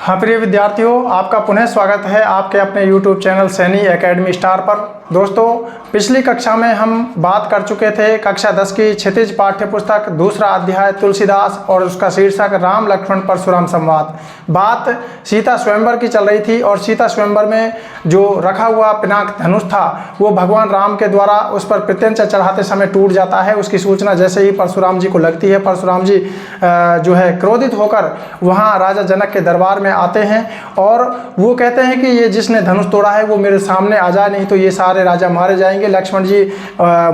हाँ प्रिय विद्यार्थियों, आपका पुनः स्वागत है आपके अपने YouTube channel Saini academy star पर। दोस्तों, पिछली कक्षा में हम बात कर चुके थे कक्षा 10 की क्षितिज पाठ्य पुस्तक दूसरा अध्याय तुलसीदास और उसका शीर्षक राम लक्ष्मण परशुराम संवाद। बात सीता स्वयंवर की चल रही थी और सीता स्वयंवर में जो रखा हुआ पिनाक धनुष था वो भगवान राम के द्वारा उस पर प्रत्यंचा चढ़ाते समय टूट जाता है। उसकी सूचना जैसे ही परशुराम जी को लगती है, परशुराम जी जो है क्रोधित होकर वहाँ राजा जनक के दरबार में आते हैं और वो कहते हैं कि ये जिसने धनुष तोड़ा है वो मेरे सामने आ जाए, नहीं तो ये सारे राजा मारे जाएंगे। लक्ष्मण जी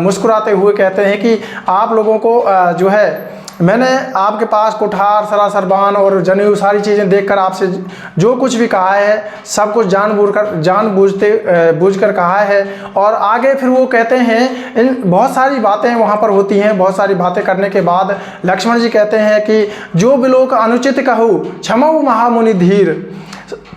मुस्कुराते हुए कहते हैं कि आप लोगों को जो है मैंने आपके पास कुठार, सरासरबान और जनेऊ सारी चीज़ें देखकर आपसे जो कुछ भी कहा है सब कुछ जानबूझकर कहा है। और आगे फिर वो कहते हैं इन बहुत सारी बातें वहाँ पर होती हैं। बहुत सारी बातें करने के बाद लक्ष्मण जी कहते हैं कि जो बिलोक अनुचित कहूँ क्षमऊ महामुनि धीर।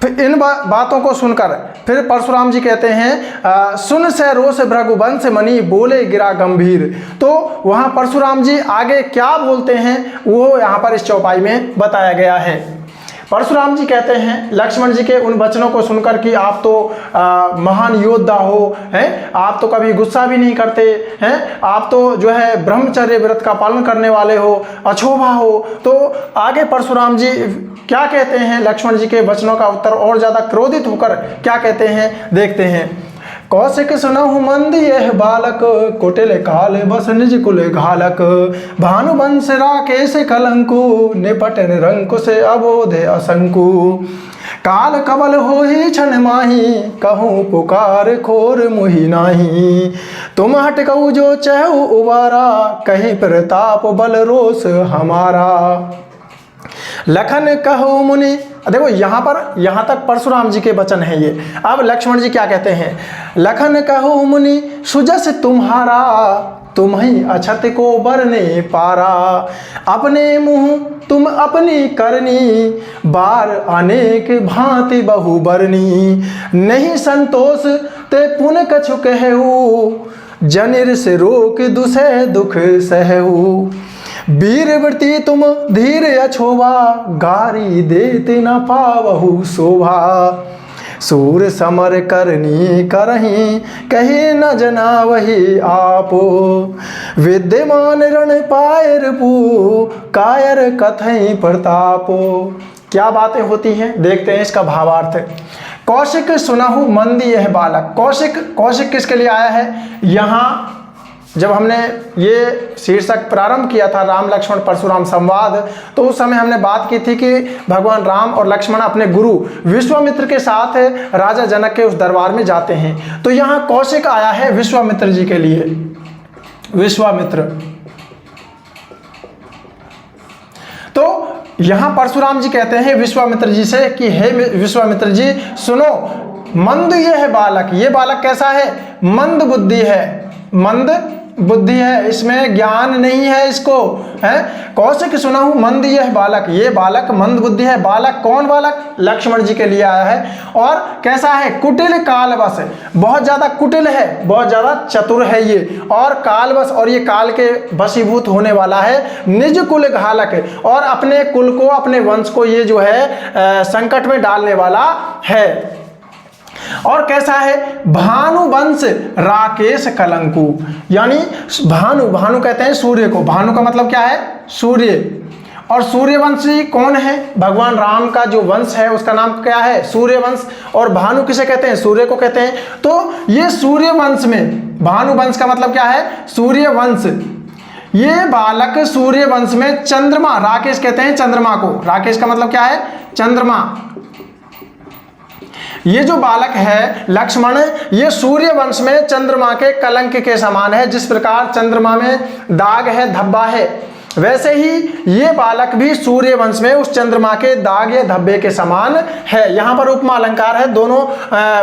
फिर इन बातों को सुनकर फिर परशुराम जी कहते हैं सुन से रोष भृगुवंश मणि बोले गिरा गंभीर। तो वहाँ परशुराम जी आगे क्या बोलते हैं वो यहाँ पर इस चौपाई में बताया गया है। परशुराम जी कहते हैं लक्ष्मण जी के उन वचनों को सुनकर कि आप तो महान योद्धा हो, हैं, आप तो कभी गुस्सा भी नहीं करते हैं, आप तो जो है ब्रह्मचर्य व्रत का पालन करने वाले हो, अछोभा हो। तो आगे परशुराम जी क्या कहते हैं, लक्ष्मण जी के वचनों का उत्तर और ज़्यादा क्रोधित होकर क्या कहते हैं देखते हैं। कौशिक सुनहु मंद यह बालक कुटिल काल बस निज कुल घालक। भानुवंश राकेश कलंकु निपट निरंकुश अबोध असंकु। काल कबल होहि क्षण माही कहूँ पुकार खोर मुहि नाही। तुम हटकऊ जो चहु उबारा कहीं प्रताप बल रोष हमारा। लखन कहो मुनि। देखो यहाँ तक परशुराम जी के वचन हैं ये। अब लक्ष्मण जी क्या कहते हैं, लखन कहो मुनि सुजस तुम्हारा तुम्हीं अछत को बरने पारा। अपने मुँह तुम अपनी करनी बार अनेक भांति बहु बरनी। नहीं संतोष ते पुन कछु कहू जनिर से रोक दुसह दुख सहू। वीरवृत्ति तुम धीर अछोवा गारी देते न पावहु शोभा। सूर समर करनी करही कहे न जना वही आपो। विद्यमान रण पायर पू कायर कथई प्रतापो। क्या बातें होती हैं देखते हैं इसका भावार्थ। कौशिक सुनहु मंद यह बालक। कौशिक किसके लिए आया है यहाँ। जब हमने ये शीर्षक प्रारंभ किया था राम लक्ष्मण परशुराम संवाद, तो उस समय हमने बात की थी कि भगवान राम और लक्ष्मण अपने गुरु विश्वामित्र के साथ राजा जनक के उस दरबार में जाते हैं। तो यहाँ कौशिक आया है विश्वामित्र जी के लिए। विश्वामित्र, तो यहाँ परशुराम जी कहते हैं विश्वामित्र जी से कि हे विश्वामित्र जी सुनो, मंद ये है बालक। ये बालक कैसा है, मंद बुद्धि है, मंद बुद्धि है, इसमें ज्ञान नहीं है इसको, है। कौशिक सुनहु मंद यह बालक, ये बालक मंद बुद्धि है। बालक कौन बालक, लक्ष्मण जी के लिए आया है। और कैसा है, कुटिल कालवश, बहुत ज्यादा कुटिल है, बहुत ज्यादा चतुर है ये, और कालवश, और ये काल के वशीभूत होने वाला है। निज कुल घालक, और अपने कुल को अपने वंश को ये जो है संकट में डालने वाला है। और कैसा है, भानुवंश राकेश कलंकु, यानी भानु कहते हैं सूर्य को। भानु का मतलब क्या है, सूर्य। और सूर्यवंशी कौन है, भगवान राम का जो वंश है उसका नाम क्या है, सूर्यवंश। और भानु किसे कहते हैं, सूर्य को कहते हैं। तो ये सूर्यवंश में, भानुवंश का मतलब क्या है, सूर्यवंश। ये बालक सूर्यवंश में चंद्रमा, राकेश कहते हैं चंद्रमा को, राकेश का मतलब क्या है, चंद्रमा। ये जो बालक है लक्ष्मण, ये सूर्य वंश में चंद्रमा के कलंक के समान है। जिस प्रकार चंद्रमा में दाग है, धब्बा है, वैसे ही ये बालक भी सूर्य वंश में उस चंद्रमा के दाग या धब्बे के समान है। यहाँ पर उपमा अलंकार है, दोनों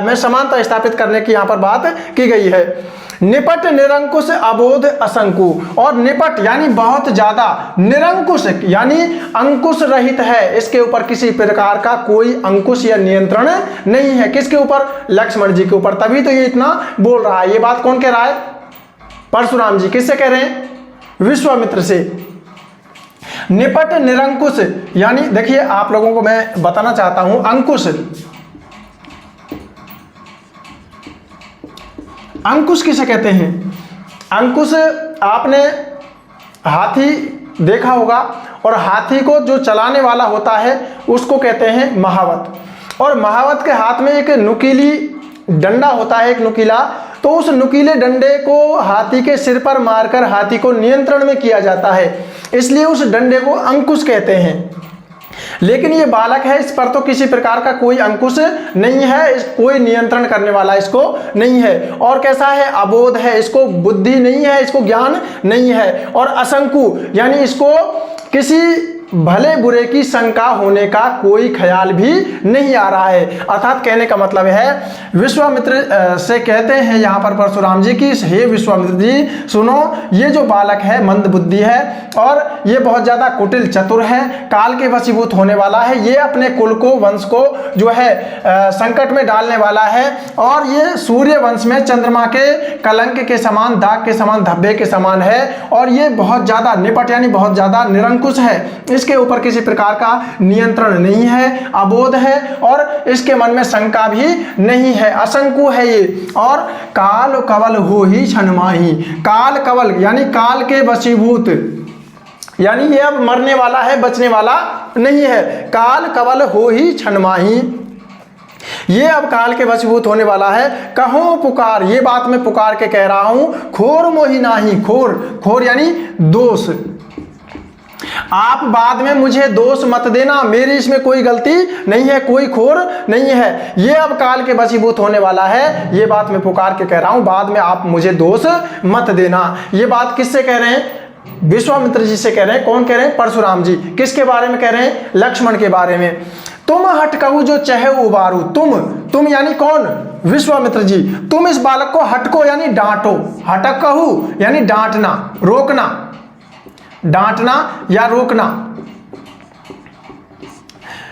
में समानता स्थापित करने की यहाँ पर बात की गई है। निपट निरंकुश अबोध असंकु, और निपट यानी बहुत ज्यादा, निरंकुश यानी अंकुश रहित है, इसके ऊपर किसी प्रकार का कोई अंकुश या नियंत्रण नहीं है। किसके ऊपर, लक्ष्मण जी के ऊपर। तभी तो ये इतना बोल रहा है। ये बात कौन कह रहा है, परशुराम जी। किससे कह रहे हैं, विश्वामित्र से। निपट निरंकुश, यानी देखिए आप लोगों को मैं बताना चाहता हूं, अंकुश, अंकुश किसे कहते हैं? अंकुश, आपने हाथी देखा होगा और हाथी को जो चलाने वाला होता है उसको कहते हैं महावत, और महावत के हाथ में एक नुकीली डंडा होता है, एक नुकीला, तो उस नुकीले डंडे को हाथी के सिर पर मारकर हाथी को नियंत्रण में किया जाता है, इसलिए उस डंडे को अंकुश कहते हैं। लेकिन ये बालक है, इस पर तो किसी प्रकार का कोई अंकुश नहीं है, कोई नियंत्रण करने वाला इसको नहीं है। और कैसा है? अबोध है, इसको बुद्धि नहीं है, इसको ज्ञान नहीं है। और असंकु, यानी इसको किसी भले बुरे की शंका होने का कोई ख्याल भी नहीं आ रहा है। अर्थात कहने का मतलब है, विश्वामित्र से कहते हैं यहाँ पर परशुराम जी की, हे विश्वामित्र जी सुनो, ये जो बालक है मंद बुद्धि है और ये बहुत ज़्यादा कुटिल चतुर है, काल के वशीभूत होने वाला है, ये अपने कुल को, वंश को जो है संकट में डालने वाला है, और ये सूर्य वंश में चंद्रमा के कलंक के समान, दाग के समान, धब्बे के समान है, और ये बहुत ज़्यादा निपट यानी बहुत ज़्यादा निरंकुश है, इसके ऊपर किसी प्रकार का नियंत्रण नहीं है, अबोध है, और इसके मन में शंका भी नहीं है, असंकु है ये। और काल कवल हो ही क्षण माही, काल कवल यानी काल के वशीभूत, यानी ये अब मरने वाला है, बचने वाला नहीं है। काल कवल हो ही क्षण माही, ये अब काल के वशीभूत होने वाला है। कहो पुकार, ये बात मैं पुकार के कह रहा हूं, खोर मोहि नाही, खोर, खोर यानी दोष, आप बाद में मुझे दोष मत देना, मेरी इसमें कोई गलती नहीं है, कोई खोर नहीं है, ये अब काल के वशीभूत होने वाला है, ये बात मैं पुकार के कह रहा हूं, बाद में आप मुझे दोष मत देना। ये बात किससे कह रहे हैं? विश्वामित्र जी से कह रहे हैं। कौन कह रहे हैं? परशुराम जी। किसके बारे में कह रहे हैं? लक्ष्मण के बारे में। तुम हट कहू जो चहे उबारू, तुम यानी कौन? विश्वामित्र जी। तुम इस बालक को हटको यानी डांटो, हटक कहू यानी डांटना, रोकना, डांटना या रोकना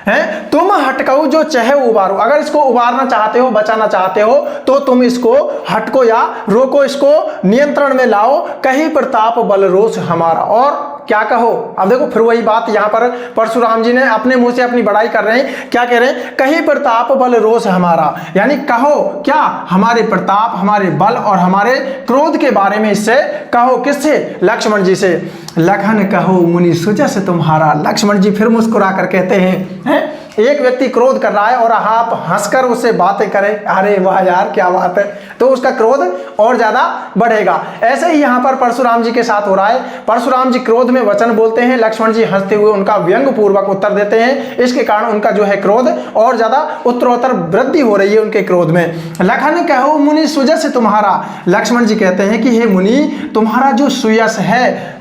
है। तुम हटकाऊ जो चहे उबारो, अगर इसको उबारना चाहते हो, बचाना चाहते हो, तो तुम इसको हटको या रोको, इसको नियंत्रण में लाओ। कहीं प्रताप बल रोष हमारा, और क्या कहो? अब देखो फिर वही बात, यहां पर परशुराम जी ने अपने मुंह से अपनी बड़ाई कर रहे हैं। क्या कह रहे हैं? कहीं प्रताप बल रोष हमारा, यानी कहो क्या? हमारे प्रताप, हमारे बल और हमारे क्रोध के बारे में इससे कहो। किससे? लक्ष्मण जी से। लखन कहो मुनि सुजस तुम्हारा, लक्ष्मण जी फिर मुस्कुरा कर कहते हैं, एक व्यक्ति क्रोध कर रहा है और आप हंसकर उससे बातें करें, अरे वाह यार क्या बात है, तो उसका क्रोध और ज्यादा बढ़ेगा। ऐसे ही यहाँ पर परशुराम जी के साथ हो रहा है। परशुराम जी क्रोध में वचन बोलते हैं, लक्ष्मण जी हंसते हुए उनका व्यंग पूर्वक उत्तर देते हैं। इसके कारण उनका जो है क्रोध और ज्यादा उत्तरोत्तर वृद्धि हो रही है उनके क्रोध में। लखन कहो मुनि सुजस तुम्हारा, लक्ष्मण जी कहते हैं कि हे मुनि, तुम्हारा जो सुयस है,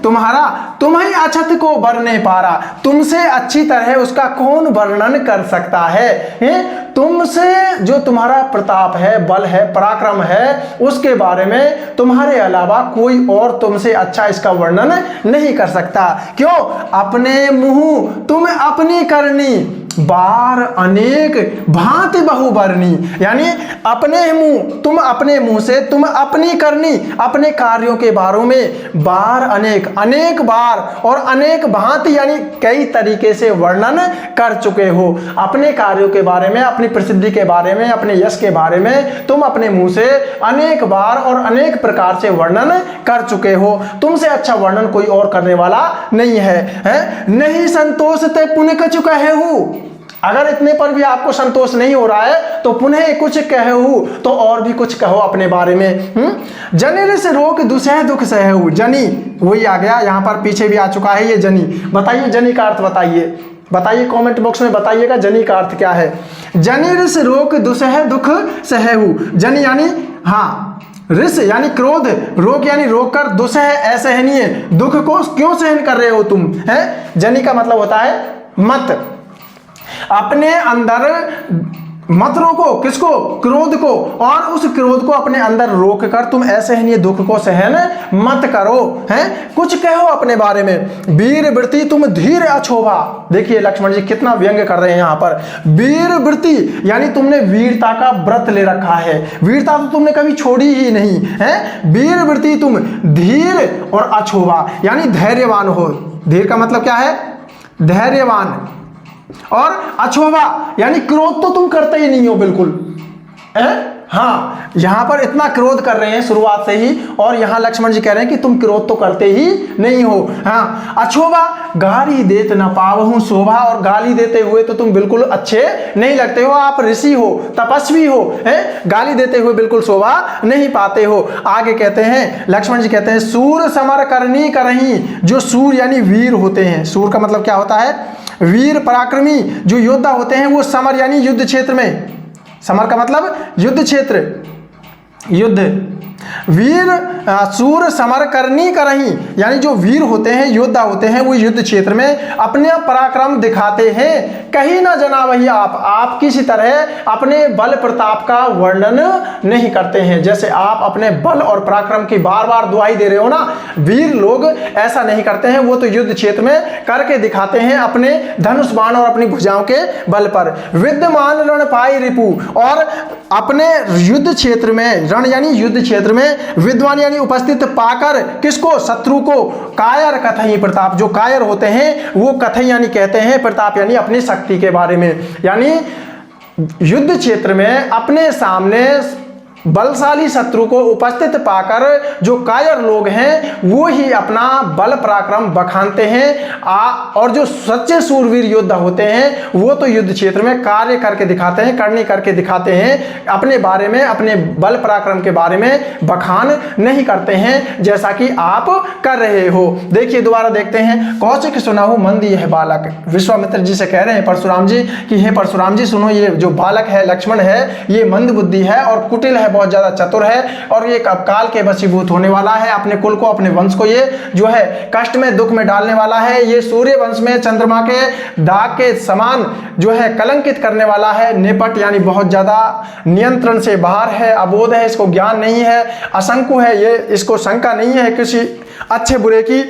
तुम्हारा, तुम्हें अछत को वर्णने पारा, तुमसे अच्छी तरह उसका कौन वर्णन कर सकता है? तुमसे जो तुम्हारा प्रताप है, बल है, पराक्रम है, उसके बारे में तुम्हारे अलावा कोई और तुमसे अच्छा इसका वर्णन नहीं कर सकता। क्यों? अपने मुंह तुम अपनी करनी, बार अनेक भांति बहुबरनी, यानी अपने मुंह, तुम अपने मुंह से तुम अपनी करनी, अपने कार्यों के बारे में बार अनेक, अनेक बार और अनेक भांति यानी कई तरीके से वर्णन कर चुके हो। अपने कार्यों के बारे में, अपनी प्रसिद्धि के बारे में, अपने यश के बारे में तुम अपने मुंह से अनेक बार और अनेक प्रकार से वर्णन कर चुके हो। तुमसे अच्छा वर्णन कोई और करने वाला नहीं है? नहीं संतोष ते पुण्य कछु कहे हूँ, अगर इतने पर भी आपको संतोष नहीं हो रहा है तो पुनः कुछ कहूँ, तो और भी कुछ कहो अपने बारे में। जनी से रोक दुसह दुख सहू, जनी वही आ गया, यहाँ पर पीछे भी आ चुका है ये जनी। बताइए जनी का अर्थ, बताइए कमेंट बॉक्स में बताइएगा जनी का अर्थ क्या है। जनी से रोक दुसह दुख सहू, जनी यानी हाँ, रिस यानी क्रोध, रोक यानी रोक कर, दुसह असहनीय, दुख को क्यों सहन कर रहे हो तुम, है? जनी का मतलब होता है मत, अपने अंदर मत रोको, किसको? क्रोध को, और उस क्रोध को अपने अंदर रोक कर तुम असहनीय दुख को सहन मत करो, हैं? कुछ कहो अपने बारे में। वीर वृत्ति तुम धीर अछोभा, देखिए लक्ष्मण जी कितना व्यंग कर रहे हैं यहाँ पर। वीर वृत्ति यानी तुमने वीरता का व्रत ले रखा है, वीरता तो तुमने कभी छोड़ी ही नहीं है। वीर वृत्ति तुम, धीर और अछोभा यानी धैर्यवान हो, धीर का मतलब क्या है? धैर्यवान। और अछोभा यानी क्रोध तो तुम करते ही नहीं हो बिल्कुल, है? हाँ, यहां पर इतना क्रोध कर रहे हैं शुरुआत से ही, और यहां लक्ष्मण जी कह रहे हैं कि तुम क्रोध तो करते ही नहीं हो। हाँ, अछोभा गाली देत न पावहूं शोभा, और गाली देते हुए तो तुम बिल्कुल अच्छे नहीं लगते हो, आप ऋषि हो, तपस्वी हो, हैं? गाली देते हुए बिल्कुल शोभा नहीं पाते हो। आगे कहते हैं लक्ष्मण जी कहते हैं सूर समर करनी करही, जो सूर यानी वीर होते हैं, सूर का मतलब क्या होता है? वीर पराक्रमी जो योद्धा होते हैं, वो समर यानी युद्ध क्षेत्र में, समर का मतलब युद्ध क्षेत्र, युद्ध, वीर सूर समर करनी करही, यानी जो वीर होते हैं, योद्धा होते हैं, वो युद्ध क्षेत्र में अपने पराक्रम दिखाते हैं। कहीं ना जना वही आप किसी तरह अपने बल प्रताप का वर्णन नहीं करते हैं। जैसे आप अपने बल और पराक्रम की बार बार दुहाई दे रहे हो ना, वीर लोग ऐसा नहीं करते हैं, वो तो युद्ध क्षेत्र में करके दिखाते हैं अपने धनुष बाण और अपनी भुजाओं के बल पर। विद्यमान रण पाई रिपु, और अपने युद्ध क्षेत्र में, रण यानी युद्ध क्षेत्र में, विद्वान यानी उपस्थित पाकर, किसको? शत्रु को। कायर कथई प्रताप, जो कायर होते हैं वो कथई यानी कहते हैं, प्रताप यानी अपनी शक्ति के बारे में, यानी युद्ध क्षेत्र में अपने सामने बलशाली शत्रु को उपस्थित पाकर जो कायर लोग हैं वो ही अपना बल पराक्रम बखानते हैं। और जो सच्चे सूरवीर योद्धा होते हैं वो तो युद्ध क्षेत्र में कार्य करके दिखाते हैं, करनी करके दिखाते हैं, अपने बारे में, अपने बल पराक्रम के बारे में बखान नहीं करते हैं, जैसा कि आप कर रहे हो। देखिए दोबारा देखते हैं। कौशिक सुनाहु मंद यह बालक, विश्वामित्र जी से कह रहे हैं परशुराम जी कि हे परशुराम जी सुनो, ये जो बालक है लक्ष्मण है, ये मंद बुद्धि है और कुटिल है, बहुत ज्यादा चतुर है, और ये अब काल के वशीभूत होने वाला है। अपने कुल को, अपने वंश को ये जो है कष्ट में, दुख में डालने वाला है। ये सूर्य वंश में चंद्रमा के दाग के समान जो है कलंकित करने वाला है। निपट यानी बहुत ज्यादा नियंत्रण से बाहर है, अबोध है, इसको ज्ञान नहीं है, असंकु है, ये इसको शंका नहीं है किसी अच्छे बुरे की।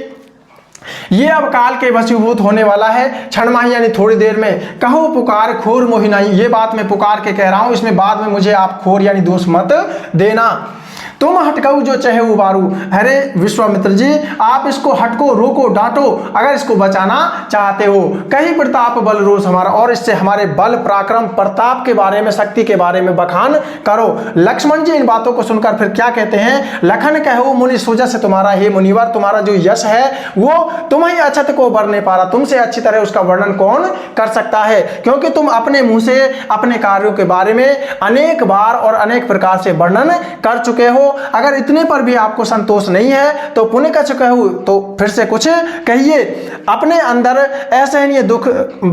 ये अब काल के वशीभूत होने वाला है, क्षणमाही यानी थोड़ी देर में। कहो पुकार खोर मोहिनाई, ये बात मैं पुकार के कह रहा हूं, इसमें बाद में मुझे आप खोर यानी दोष मत देना। तुम हटकाऊ जो चाहे उबारू, अरे विश्वामित्र जी आप इसको हटको, रोको, डांटो अगर इसको बचाना चाहते हो। कहीं प्रताप बल रोष हमारा, और इससे हमारे बल पराक्रम प्रताप के बारे में, शक्ति के बारे में बखान करो। लक्ष्मण जी इन बातों को सुनकर फिर क्या कहते हैं? लखन कहो मुनि सुजस तुम्हारा, हे मुनिवर तुम्हारा जो यश है वो तुम्हें अछत को बर नहीं पा रहा, तुमसे अच्छी तरह उसका वर्णन कौन कर सकता है, क्योंकि तुम अपने मुंह से अपने कार्यों के बारे में अनेक बार और अनेक प्रकार से वर्णन कर चुके हो। अगर इतने पर भी आपको संतोष नहीं है तो पुण्य का कहूं तो फिर से कुछ कहिए। अपने अंदर असहनीय दुख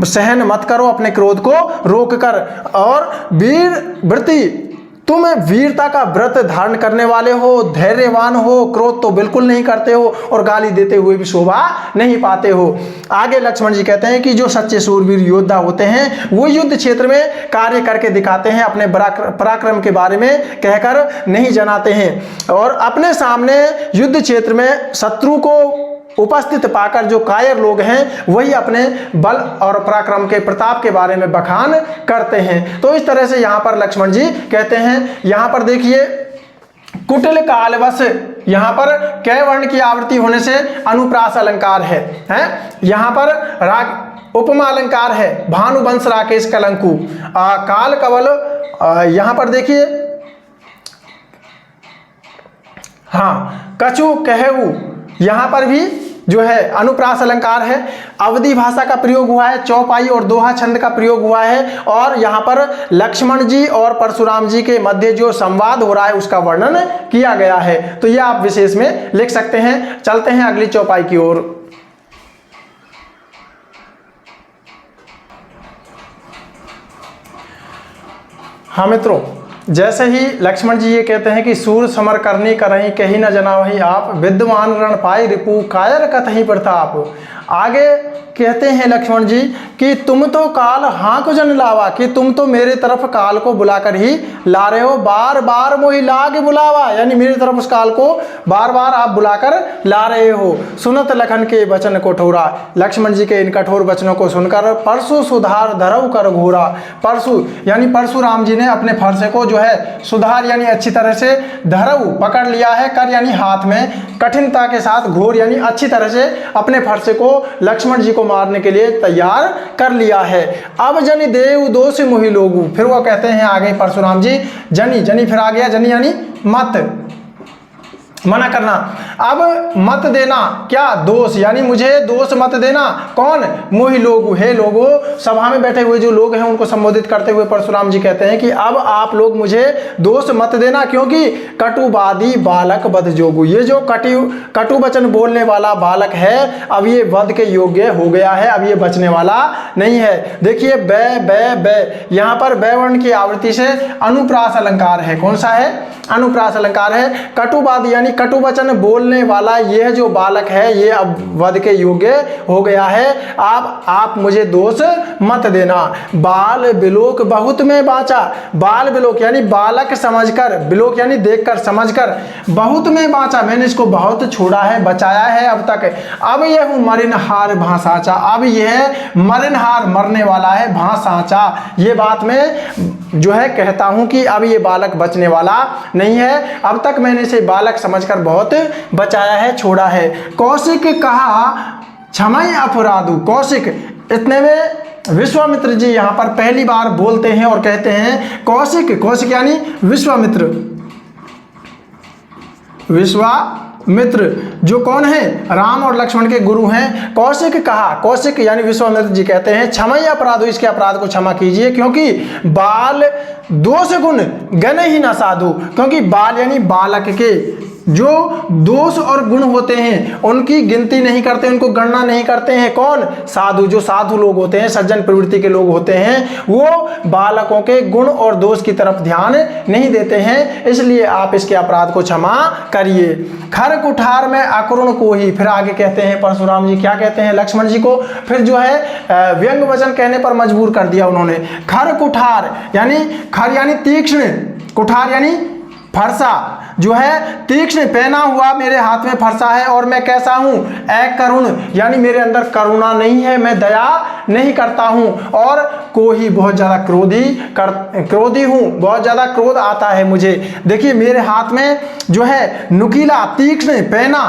सहन मत करो, अपने क्रोध को रोक कर। और वीर व्रति, तुम वीरता का व्रत धारण करने वाले हो, धैर्यवान हो, क्रोध तो बिल्कुल नहीं करते हो, और गाली देते हुए भी शोभा नहीं पाते हो। आगे लक्ष्मण जी कहते हैं कि जो सच्चे सूरवीर योद्धा होते हैं वो युद्ध क्षेत्र में कार्य करके दिखाते हैं, अपने पराक्रम के बारे में कहकर नहीं जनाते हैं, और अपने सामने युद्ध क्षेत्र में शत्रु को उपस्थित पाकर जो कायर लोग हैं वही अपने बल और पराक्रम के प्रताप के बारे में बखान करते हैं। तो इस तरह से यहाँ पर लक्ष्मण जी कहते हैं। यहाँ पर देखिए कुटिल कालवश, यहाँ पर कै वर्ण की आवृत्ति होने से अनुप्रास अलंकार है? यहाँ पर राग उपमा अलंकार है, भानुवंश राकेश कलंकु। काल कवल, यहाँ पर देखिए हाँ कछु कहू, यहाँ पर भी जो है अनुप्रास अलंकार है। अवधि भाषा का प्रयोग हुआ है, चौपाई और दोहा छंद का प्रयोग हुआ है, और यहाँ पर लक्ष्मण जी और परशुराम जी के मध्य जो संवाद हो रहा है उसका वर्णन किया गया है। तो यह आप विशेष में लिख सकते हैं। चलते हैं अगली चौपाई की ओर। हाँ मित्रों, जैसे ही लक्ष्मण जी ये कहते हैं कि सूर समर करनी करही, कहीं न जना वही आप, विद्वान रण पाई रिपु, कायर कथही प्रताप। आगे कहते हैं लक्ष्मण जी कि तुम तो काल हाँ को जन लावा, कि तुम तो मेरे तरफ काल को बुलाकर ही ला रहे हो, बार बार मोहि लागे बुलावा, यानी मेरी तरफ उस काल को बार बार आप बुलाकर ला रहे हो। सुनत लखन के वचन कठोरा, लक्ष्मण जी के इन कठोर वचनों को सुनकर परशु सुधार धरव कर घोरा। परशु यानी परशुराम जी ने अपने फरसे को जो है सुधार यानी अच्छी तरह से, धरव पकड़ लिया है, कर यानी हाथ में, कठिनता के साथ, घोर यानी अच्छी तरह से अपने फरसे को लक्ष्मण जी को मारने के लिए तैयार कर लिया है। अब जनि देव दोष मोहि लोगु, फिर वो कहते हैं आगे परशुराम जी, जनि जनि फिर आ गया जनि यानी मत, मना करना। अब मत देना क्या, दोष, यानी मुझे दोष मत देना। कौन, मोहि लोगु, हे लोगो, सभा में बैठे हुए जो लोग हैं उनको संबोधित करते हुए परशुराम जी कहते हैं कि अब आप लोग मुझे दोष मत देना, क्योंकि कटुवादी बालक वध जोगु, ये जो कटु वचन बोलने वाला बालक है अब ये वध के योग्य हो गया है, अब ये बचने वाला नहीं है। देखिए बै बै बै, यहाँ पर बै वर्ण की आवृत्ति से अनुप्रास अलंकार है। कौन सा है, अनुप्रास अलंकार है। कटुवादी यानी कटु वचन बोलने वाला यह जो बालक है ये अब वध के योग्य हो गया है, आप मुझे दोष मत देना। बाल बिलोक बहुत में बाँचा, बाल बिलोक यानी बालक समझकर, बिलोक यानी देखकर समझकर, बहुत में बाँचा, मैंने इसको बहुत छोड़ा है, बचाया है अब तक। अब यह हूँ मरिनहार भांसाचा, अब यह मरिनहार मरने वाला है, भांसाचा, ये बात मैं जो है कहता हूं कि अब ये बालक बचने वाला नहीं है, अब तक मैंने इसे बालक समझकर बहुत बचाया है, छोड़ा है। कौशिक कहा क्षमय अपराधु, कौशिक, इतने में विश्वामित्र जी यहां पर पहली बार बोलते हैं और कहते हैं कौशिक, कौशिक यानी विश्वामित्र, विश्वामित्र जो कौन है, राम और लक्ष्मण के गुरु हैं। कौशिक कहा, कौशिक यानी विश्वामित्र जी कहते हैं क्षमय अपराधो, इसके अपराध को क्षमा कीजिए, क्योंकि बाल दोष गुण गण ही न साधु, क्योंकि बाल यानी बालक के जो दोष और गुण होते हैं उनकी गिनती नहीं करते, उनको गणना नहीं करते हैं। कौन, साधु, जो साधु लोग होते हैं, सज्जन प्रवृत्ति के लोग होते हैं, वो बालकों के गुण और दोष की तरफ ध्यान नहीं देते हैं, इसलिए आप इसके अपराध को क्षमा करिए। खर कुठार में अकरुण को ही, फिर आगे कहते हैं परशुराम जी क्या कहते हैं लक्ष्मण जी को, फिर जो है व्यंग वचन कहने पर मजबूर कर दिया उन्होंने। खर कुठार यानी, खर यानी तीक्ष्ण, कुठार यानी फरसा, जो है तीक्ष्ण पहना हुआ मेरे हाथ में फरसा है, और मैं कैसा हूं, अकरुण यानी मेरे अंदर करुणा नहीं है, मैं दया नहीं करता हूं, और को ही बहुत ज्यादा क्रोधी हूं, बहुत ज्यादा क्रोध आता है मुझे। देखिए मेरे हाथ में जो है नुकीला तीक्ष्ण पहना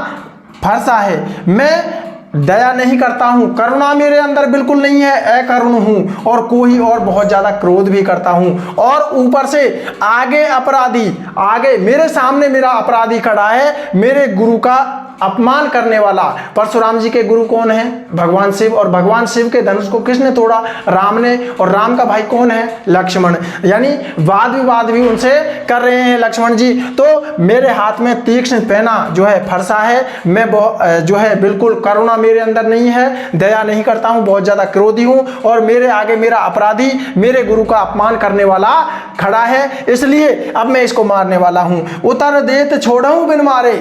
फरसा है, मैं दया नहीं करता हूं, करुणा मेरे अंदर बिल्कुल नहीं है, अकरुण हूं, और कोई और बहुत ज्यादा क्रोध भी करता हूं, और ऊपर से आगे अपराधी, आगे मेरे सामने मेरा अपराधी खड़ा है, मेरे गुरु का अपमान करने वाला। परशुराम जी के गुरु कौन है, भगवान शिव, और भगवान शिव के धनुष को किसने तोड़ा, राम ने, और राम का भाई कौन है, लक्ष्मण, यानी वाद विवाद भी उनसे कर रहे हैं लक्ष्मण जी। तो मेरे हाथ में तीक्ष्ण पेना जो है फरसा है, मैं जो है बिल्कुल करुणा मेरे अंदर नहीं है, दया नहीं करता हूं, बहुत ज्यादा क्रोधी हूं, और मेरे आगे मेरा अपराधी, मेरे गुरु का अपमान करने वाला खड़ा है, इसलिए अब मैं इसको मारने वाला हूं। उतर देत छोड़ूं बिन मारे,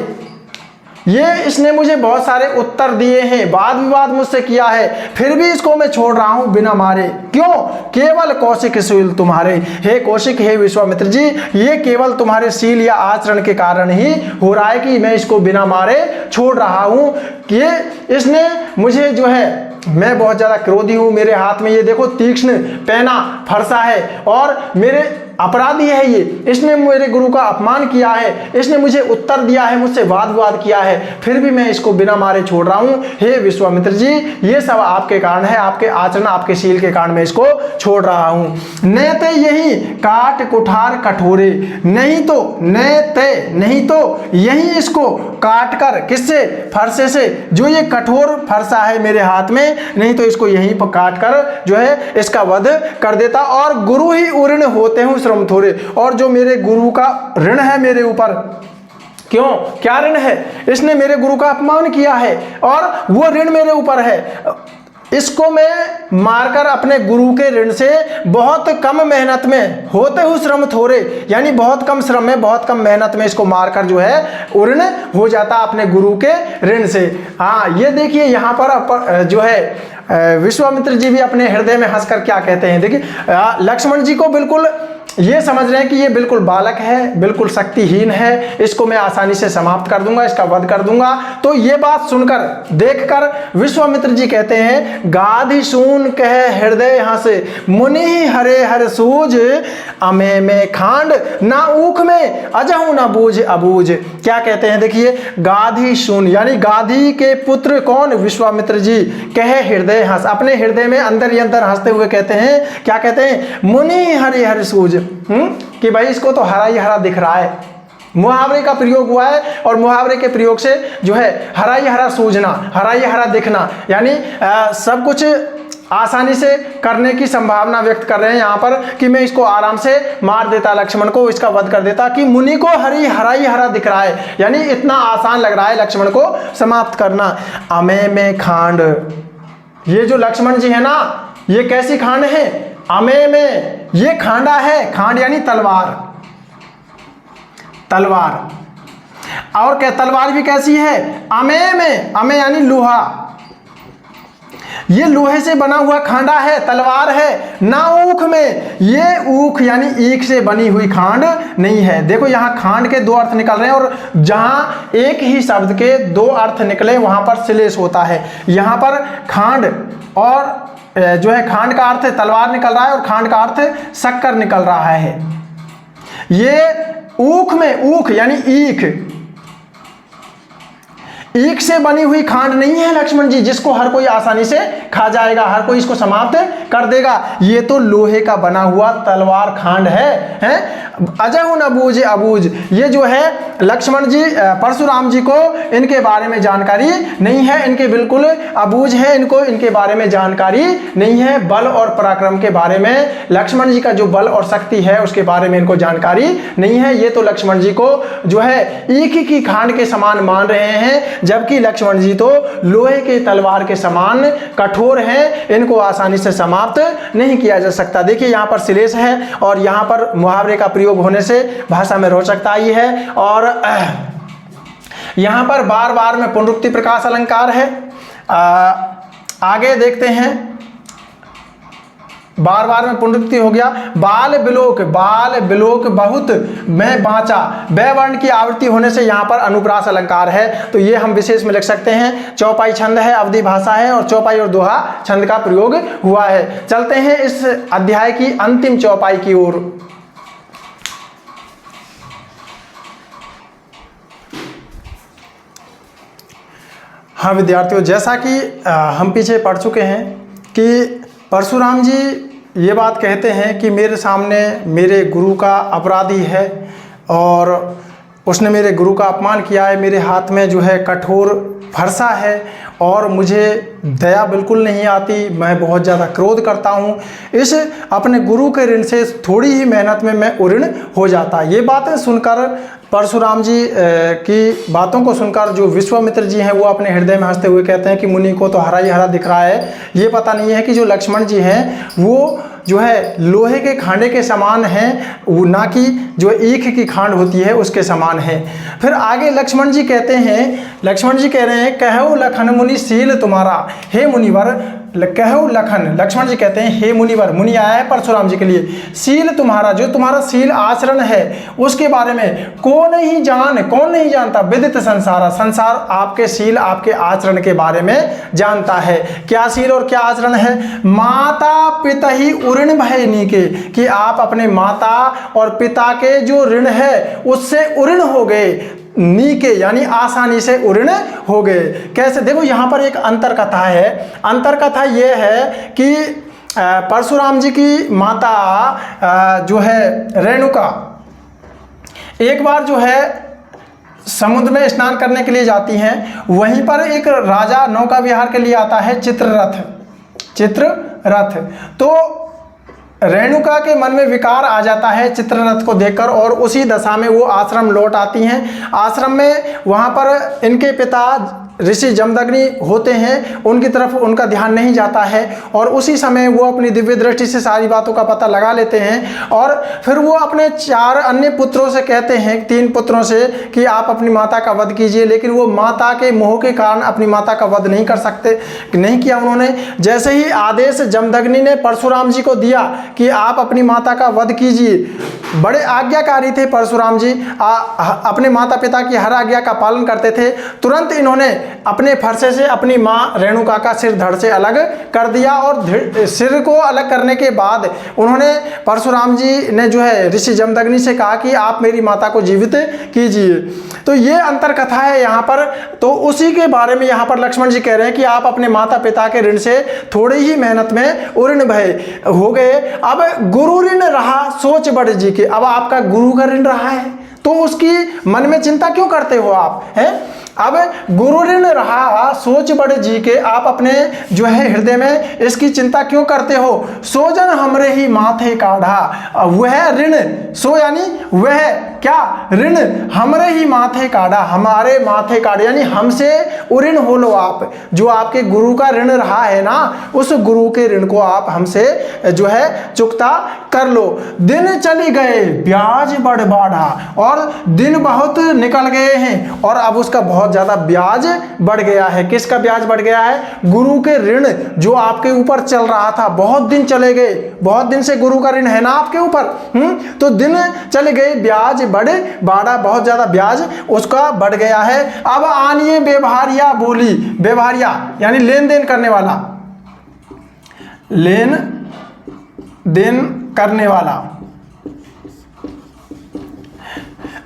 ये इसने मुझे बहुत सारे उत्तर दिए हैं, वाद विवाद मुझसे किया है, फिर भी इसको मैं छोड़ रहा हूं बिना मारे। क्यों, केवल कौशिक शील तुम्हारे, हे कौशिक, हे विश्वामित्र जी, ये केवल तुम्हारे शील या आचरण के कारण ही हो रहा है कि मैं इसको बिना मारे छोड़ रहा हूं। कि इसने मुझे जो है, मैं बहुत ज्यादा क्रोधी हूं, मेरे हाथ में ये देखो तीक्ष्ण पेना फरसा है, और मेरे अपराधी है ये, इसने मेरे गुरु का अपमान किया है, इसने मुझे उत्तर दिया है, मुझसे वाद विवाद किया है, फिर भी मैं इसको बिना मारे छोड़ रहा हूं। हे विश्वामित्र जी, ये सब आपके कारण है, आपके आचरण, आपके शील के कारण मैं इसको छोड़ रहा हूं। नेते यही काट कुठार कठोरे, नहीं तो यही इसको काट कर, किससे, फरसे से, जो ये कठोर फरसा है मेरे हाथ में, नहीं तो इसको यहीं पर काट कर जो है इसका वध कर देता। और गुरु ही उऋण होते हैं श्रम थोड़े, और जो मेरे गुरु का ऋण है मेरे ऊपर, क्यों, क्या ऋण है, इसने मेरे गुरु का अपमान किया है और वो ऋण मेरे ऊपर है, इसको मैं मारकर अपने गुरु के ऋण से बहुत कम मेहनत में, होते हुए श्रम थोड़े, यानी बहुत कम श्रम में, बहुत कम मेहनत में इसको मारकर जो है उऋण हो जाता अपने गुरु के ऋण से। हाँ, ये देखिए यहाँ पर जो है विश्वामित्र जी भी अपने हृदय में हंसकर क्या कहते हैं, देखिए लक्ष्मण जी को बिल्कुल ये समझ रहे हैं कि ये बिल्कुल बालक है, बिल्कुल शक्तिहीन है, इसको मैं आसानी से समाप्त कर दूंगा, इसका वध कर दूंगा। तो ये बात सुनकर, देखकर विश्वामित्र जी कहते हैं, गाधि सून कह हृदय हंस, मुनि हरे हर सूझ, अमे में खांड ना ऊख में, अजहू ना बूझ अबूझ। क्या कहते हैं, देखिए, गाधि सून यानी गाधि के पुत्र कौन, विश्वामित्र जी, कह हृदय हंस, अपने हृदय में अंदर ही अंदर हंसते हुए कहते हैं, क्या कहते हैं, मुनि हरे हर सूझ, कि भाई इसको तो हरा ही हरा दिख रहा है। मुहावरे का प्रयोग हुआ है और मुहावरे के प्रयोग से जो है हरा ही हरा सूझना, हरा ही हरा दिखना, यानी सब कुछ आसानी से करने की संभावना व्यक्त कर रहे हैं यहाँ पर, कि मैं इसको आराम से मार देता, लक्ष्मण को इसका वध कर देता, कि मुनि को हरा ही हरा दिख रहा है, यानी इतना आसान लग रहा है लक्ष्मण को समाप्त करना। अमे में खांड, ये जो लक्ष्मण जी है ना, ये कैसी खांड है, अमे में, ये खांडा है, खांड यानी तलवार, तलवार, और क्या तलवार भी कैसी है, अमे में, अमे यानी लोहा, ये लोहे से बना हुआ खांडा है, तलवार है, ना ऊख में, ये ऊख यानी ईख से बनी हुई खांड नहीं है। देखो यहाँ खांड के दो अर्थ निकल रहे हैं, और जहां एक ही शब्द के दो अर्थ निकले वहां पर श्लेष होता है। यहाँ पर खांड और जो है खांड का अर्थ तलवार निकल रहा है और खांड का अर्थ शक्कर निकल रहा है। ये ऊख में, ऊख यानी ईख, ईख से बनी हुई खांड नहीं है लक्ष्मण जी, जिसको हर कोई आसानी से खा जाएगा, हर कोई इसको समाप्त कर देगा। ये तो लोहे का बना हुआ तलवार खांड है? अजहू न बूझ अबूझ, ये जो है लक्ष्मण जी, परशुराम जी को इनके बारे में जानकारी नहीं है, इनके बिल्कुल अबूझ है, इनको इनके बारे में जानकारी नहीं है। बल और पराक्रम के बारे में, लक्ष्मण जी का जो बल और शक्ति है उसके बारे में इनको जानकारी नहीं है। ये तो लक्ष्मण जी को जो है ईख की खांड के समान मान रहे हैं, जबकि लक्ष्मण जी तो लोहे के तलवार के समान कठोर हैं, इनको आसानी से समाप्त नहीं किया जा सकता। देखिए यहाँ पर श्लेष है और यहाँ पर मुहावरे का प्रयोग होने से भाषा में रोचकता आई है। और यहाँ पर बार बार में पुनरुक्ति प्रकाश अलंकार है। आगे देखते हैं, बार बार में पुनरुक्ति हो गया। बाल बिलोक बहुत मैं बाँचा, बै वर्ण की आवृत्ति होने से यहाँ पर अनुप्रास अलंकार है, तो ये हम विशेष में लिख सकते हैं। चौपाई छंद है, अवधि भाषा है, और चौपाई और दोहा छंद का प्रयोग हुआ है। चलते हैं इस अध्याय की अंतिम चौपाई की ओर। हाँ विद्यार्थियों, जैसा कि हम पीछे पढ़ चुके हैं कि परशुराम जी ये बात कहते हैं कि मेरे सामने मेरे गुरु का अपराधी है और उसने मेरे गुरु का अपमान किया है, मेरे हाथ में जो है कठोर फरसा है और मुझे दया बिल्कुल नहीं आती, मैं बहुत ज़्यादा क्रोध करता हूँ। इस अपने गुरु के ऋण से थोड़ी ही मेहनत में मैं उऋण हो जाता। ये बातें सुनकर, परशुराम जी की बातों को सुनकर जो विश्वामित्र जी हैं वो अपने हृदय में हंसते हुए कहते हैं कि मुनि को तो हरा ही हरा दिख रहा है। ये पता नहीं है कि जो लक्ष्मण जी हैं वो जो है लोहे के खांडे के समान हैं, वो ना कि जो ईख की खांड होती है उसके समान है। फिर आगे लक्ष्मण जी कहते हैं, लक्ष्मण जी कह रहे हैं, कहु लखन मुनि शील तुम्हारा, हे मुनिवर, कहु लखन, लक्ष्मण जी कहते हैं हे मुनिवर, मुनि आया है परशुराम जी के लिए, शील तुम्हारा, जो तुम्हारा शील आचरण है उसके बारे में कौन नहीं जानता, विदित संसार, संसार आपके शील आपके आचरण के बारे में जानता है। क्या शील और क्या आचरण है? माता पिता ही ऋण भय नीके, कि आप अपने माता और पिता के जो ऋण है उससे ऋण हो गए, नीके यानी आसानी से उऋण हो गए। कैसे? देखो यहाँ पर एक अंतर कथा है। अंतर कथा ये है कि परशुराम जी की माता जो है रेणुका एक बार जो है समुद्र में स्नान करने के लिए जाती हैं। वहीं पर एक राजा नौका विहार के लिए आता है, चित्ररथ। तो रेणुका के मन में विकार आ जाता है चित्ररथ को देखकर और उसी दशा में वो आश्रम लौट आती हैं। आश्रम में वहाँ पर इनके पिता ऋषि जमदग्नि होते हैं उनकी तरफ उनका ध्यान नहीं जाता है, और उसी समय वो अपनी दिव्य दृष्टि से सारी बातों का पता लगा लेते हैं। और फिर वो अपने 4 अन्य पुत्रों से कहते हैं, 3 पुत्रों से, कि आप अपनी माता का वध कीजिए, लेकिन वो माता के मोह के कारण अपनी माता का वध नहीं कर सकते, नहीं किया उन्होंने। जैसे ही आदेश जमदग्नि ने परशुराम जी को दिया कि आप अपनी माता का वध कीजिए, बड़े आज्ञाकारी थे परशुराम जी, अपने माता पिता की हर आज्ञा का पालन करते थे। तुरंत इन्होंने अपने फरसे से अपनी माँ रेणुका का सिर धड़ से अलग कर दिया, और सिर को अलग करने के बाद उन्होंने, परशुराम जी ने जो है ऋषि जमदग्नि से कहा कि आप मेरी माता को जीवित कीजिए। तो ये अंतर कथा है यहाँ पर। तो उसी के बारे में यहाँ पर लक्ष्मण जी कह रहे हैं कि आप अपने माता पिता के ऋण से थोड़ी ही मेहनत में उऋण भय हो गए। अब गुरु ऋण रहा सोच बड़ जी के, अब आपका गुरु का ऋण रहा है तो उसकी मन में चिंता क्यों करते हो आप, हैं? अब गुरु ऋण रहा सोच बड़े जी के, आप अपने जो है हृदय में इसकी चिंता क्यों करते हो। सोजन हमरे ही माथे काढ़ा, वह ऋण, सो यानी वह क्या, ऋण हमरे ही माथे काढ़ा, हमारे माथे काढ़े, यानी हमसे उऋण हो लो आप, जो आपके गुरु का ऋण रहा है ना, उस गुरु के ऋण को आप हमसे जो है चुकता कर लो। दिन चली गए ब्याज बढ़ बाढ़ा, और दिन बहुत निकल गए हैं और अब उसका बहुत ज्यादा ब्याज बढ़ गया है। किसका ब्याज बढ़ गया है? गुरु के ऋण जो आपके ऊपर चल रहा था, बहुत दिन चले गए, बहुत दिन से गुरु का ऋण है ना आपके ऊपर, तो दिन चले गए ब्याज बढ़ बाढ़ा, बहुत ज्यादा ब्याज उसका बढ़ गया है। अब आनिए व्यवहारिया बोली, व्यवहारिया यानी लेन देन करने वाला, लेन देन करने वाला।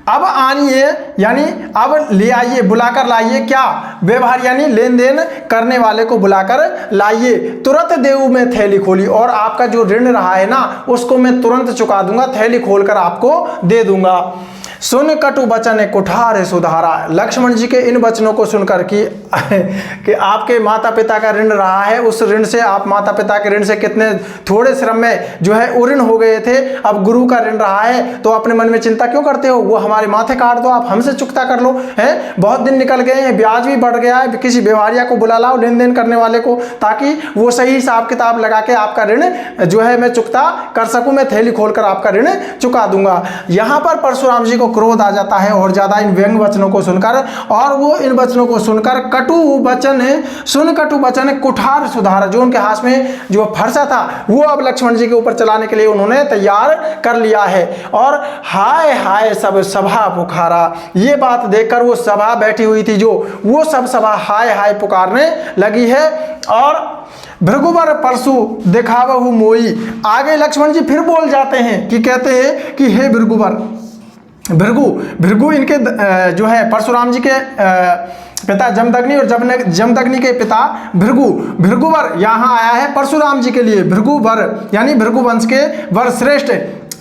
अब आनिए यानी अब ले आइए, बुलाकर लाइए, क्या, व्यवहार यानी लेन देन करने वाले को बुलाकर लाइए। तुरंत देऊ में थैली खोली, और आपका जो ऋण रहा है ना उसको मैं तुरंत चुका दूंगा, थैली खोलकर आपको दे दूंगा। सुन कटु बचन कुठार सुधारा, लक्ष्मण जी के इन वचनों को सुनकर कि आपके माता पिता का ऋण रहा है, उस ऋण से, आप माता पिता के ऋण से कितने थोड़े श्रम में जो है उऋण हो गए थे, अब गुरु का ऋण रहा है तो अपने मन में चिंता क्यों करते हो, वो हमारे माथे काट दो, आप हमसे चुकता कर लो, हैं? बहुत दिन निकल गए हैं, ब्याज भी बढ़ गया है, किसी व्यवहारिया को बुला लाओ, लेन देन करने वाले को, ताकि वो सही हिसाब किताब लगा के आपका ऋण जो है मैं चुकता कर सकूं, मैं थैली खोलकर आपका ऋण चुका दूंगा। यहाँ पर परशुराम जी को क्रोध आ जाता है और ज्यादा इन व्यंग वचनों को सुनकर, और वो इन वचनों को सुनकर कटु वचन सुन कटु वचन कुठार सुधार, जो उनके हाथ में जो फरसा था वो अब लक्ष्मण जी के ऊपर चलाने के लिए उन्होंने तैयार कर लिया है। और हाय हाय सब सभा पुकारा, ये बात देखकर वो सभा बैठी हुई थी जो, वो सब सभा हाय हाय पुकारने लगी है। और भृगुवर परशु दिखावहु मोई, आगे लक्ष्मण जी फिर बोल जाते हैं कि कहते हैं कि हे भृगुवर, भृगु इनके जो है परशुराम जी के पिता जमदग्नि, और जमदग्नि के पिता भृगुवर यहाँ आया है परशुराम जी के लिए। भृगुवर यानी भृगु वंश के वर श्रेष्ठ,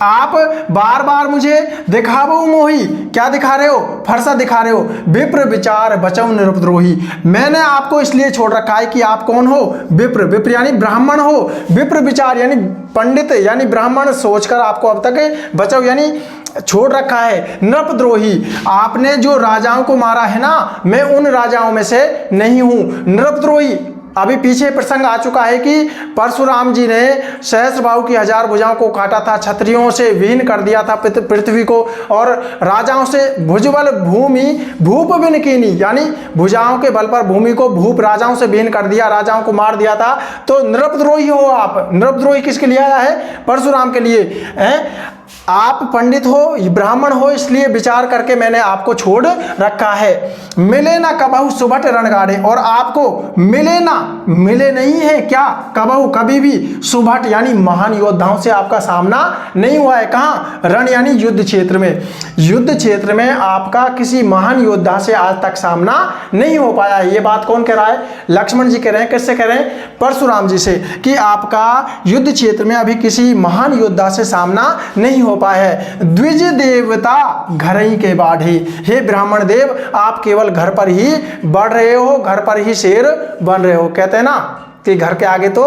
आप बार बार मुझे दिखावो मोही, क्या दिखा रहे हो, फरसा दिखा रहे हो। विप्र विचार बचौ निरुपद्रोही, मैंने आपको इसलिए छोड़ रखा है कि आप कौन हो, विप्र यानी ब्राह्मण हो, विप्र विचार यानी पंडित यानी ब्राह्मण सोचकर आपको अब तक बचाओ यानी छोड़ रखा है। नृपद्रोही, आपने जो राजाओं को मारा है ना, मैं उन राजाओं में से नहीं हूं। नृपद्रोही, अभी पीछे प्रसंग आ चुका है कि परशुराम जी ने सहस्त्रबाहु की 1000 भुजाओं को काटा था, क्षत्रियों से विहीन कर दिया था पृथ्वी को, और राजाओं से भुजबल भूमि भूप विनकीनी यानी भुजाओं के बल पर भूमि को भूप राजाओं से विहीन कर दिया, राजाओं को मार दिया था। तो नृपद्रोही हो आप। नृपद्रोही किसके लिए आया है? परशुराम के लिए हैं। आप पंडित हो, ब्राह्मण हो, इसलिए विचार करके मैंने आपको छोड़ रखा है। मिले ना कबहु सुभट रणगाड़े, और आपको मिले ना, मिले नहीं है क्या, कबहु कभी भी, सुभट यानी महान योद्धाओं से आपका सामना नहीं हुआ है। कहाँ? रण यानी युद्ध क्षेत्र में, युद्ध क्षेत्र में आपका किसी महान योद्धा से आज तक सामना नहीं हो पाया है। ये बात कौन कह रहा है? लक्ष्मण जी कह रहे हैं। किससे कह रहे हैं? परशुराम जी से, कि आपका युद्ध क्षेत्र में अभी किसी महान योद्धा से सामना नहीं हो पाया है। द्विज देवता घर ही के बाढ़ी, हे ब्राह्मण देव, आप केवल घर पर ही बढ़ रहे हो, घर पर ही शेर बन रहे हो। कहते हैं ना कि घर के आगे तो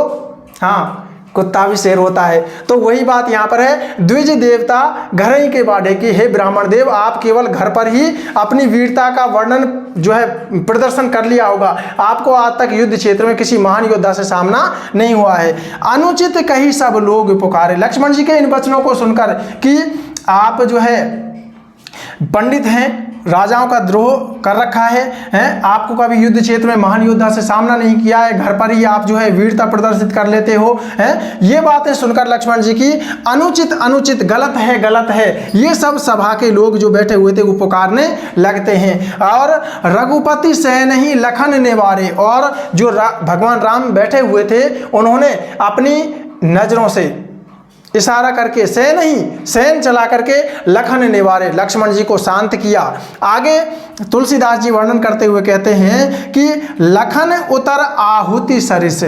हाँ कुत्ता भी शेर होता है। तो वही बात यहाँ पर है, द्विज देवता घर ही के बाढ़े की, हे ब्राह्मण देव आप केवल घर पर ही अपनी वीरता का वर्णन जो है प्रदर्शन कर लिया होगा, आपको आज तक युद्ध क्षेत्र में किसी महान योद्धा से सामना नहीं हुआ है। अनुचित कही सब लोग पुकारे। लक्ष्मण जी के इन वचनों को सुनकर कि आप जो है पंडित हैं, राजाओं का द्रोह कर रखा है, आपको कभी युद्ध क्षेत्र में महान योद्धा से सामना नहीं किया है, घर पर ही आप जो है वीरता प्रदर्शित कर लेते हो, हैं, ये बातें सुनकर लक्ष्मण जी की अनुचित गलत है, ये सब सभा के लोग जो बैठे हुए थे वो पुकारने लगते हैं। और रघुपति सह नहीं लखन निवारे, और जो भगवान राम बैठे हुए थे उन्होंने अपनी नजरों से इशारा करके सैन चला करके लखन निवारे, लक्ष्मण जी को शांत किया। आगे तुलसीदास जी वर्णन करते हुए कहते हैं कि लखन उतर आहुति सरिस,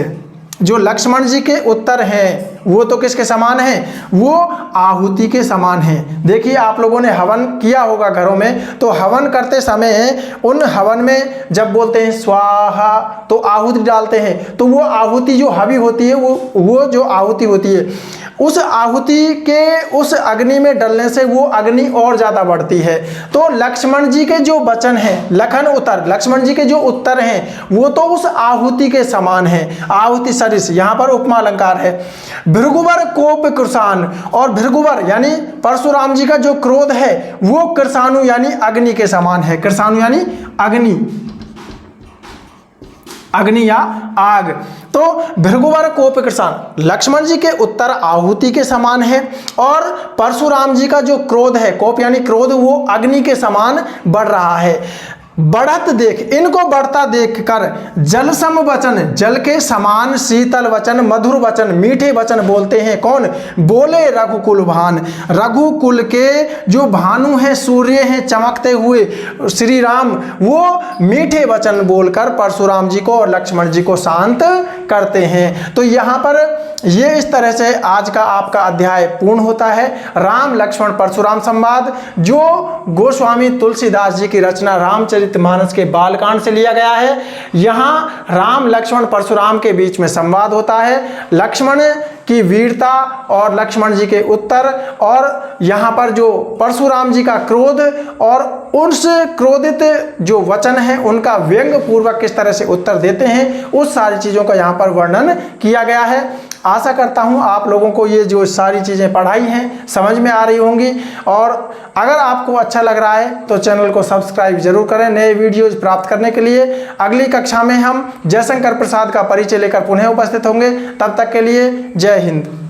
जो लक्ष्मण जी के उत्तर हैं वो तो किसके समान हैं, वो आहुति के समान हैं। देखिए आप लोगों ने हवन किया होगा घरों में, तो हवन करते समय उन हवन में जब बोलते हैं स्वाहा तो आहुति डालते हैं, तो वो आहुति जो हवि होती है वो जो आहुति होती है, उस आहुति के उस अग्नि में डलने से वो अग्नि और ज़्यादा बढ़ती है। तो लक्ष्मण जी के जो वचन हैं, लखन उतर, लक्ष्मण जी के जो उत्तर हैं वो तो उस आहुति के समान है। आहुति सरिस यहाँ पर उपमा अलंकार है। भृगुवर कोप कृषान, और भृगुवर यानी परशुराम जी का जो क्रोध है वो कृषाणु यानी अग्नि के समान है। कृषाणु यानी अग्नि या आग। तो भृगुवर कोप कृषाण, लक्ष्मण जी के उत्तर आहुति के समान है, और परशुराम जी का जो क्रोध है, कोप यानी क्रोध, वो अग्नि के समान बढ़ रहा है। बढ़त देख, इनको बढ़ता देख कर जल सम वचन, जल के समान शीतल वचन, मधुर वचन, मीठे वचन बोलते हैं। कौन बोले? रघुकुल भान, रघुकुल के जो भानु हैं, सूर्य हैं चमकते हुए श्री राम, वो मीठे वचन बोलकर परशुराम जी को और लक्ष्मण जी को शांत करते हैं। तो यहाँ पर ये इस तरह से आज का आपका अध्याय पूर्ण होता है। राम लक्ष्मण परशुराम संवाद, जो गोस्वामी तुलसीदास जी की रचना रामचरितमानस के बालकांड से लिया गया है। यहाँ राम लक्ष्मण परशुराम के बीच में संवाद होता है, लक्ष्मण की वीरता और लक्ष्मण जी के उत्तर, और यहाँ पर जो परशुराम जी का क्रोध और उस क्रोधित जो वचन है उनका व्यंग पूर्वक किस तरह से उत्तर देते हैं, उस सारी चीज़ों का यहाँ पर वर्णन किया गया है। आशा करता हूँ आप लोगों को ये जो सारी चीज़ें पढ़ाई हैं समझ में आ रही होंगी, और अगर आपको अच्छा लग रहा है तो चैनल को सब्सक्राइब जरूर करें नए वीडियोज प्राप्त करने के लिए। अगली कक्षा में हम जयशंकर प्रसाद का परिचय लेकर पुनः उपस्थित होंगे। तब तक के लिए जय हिंद।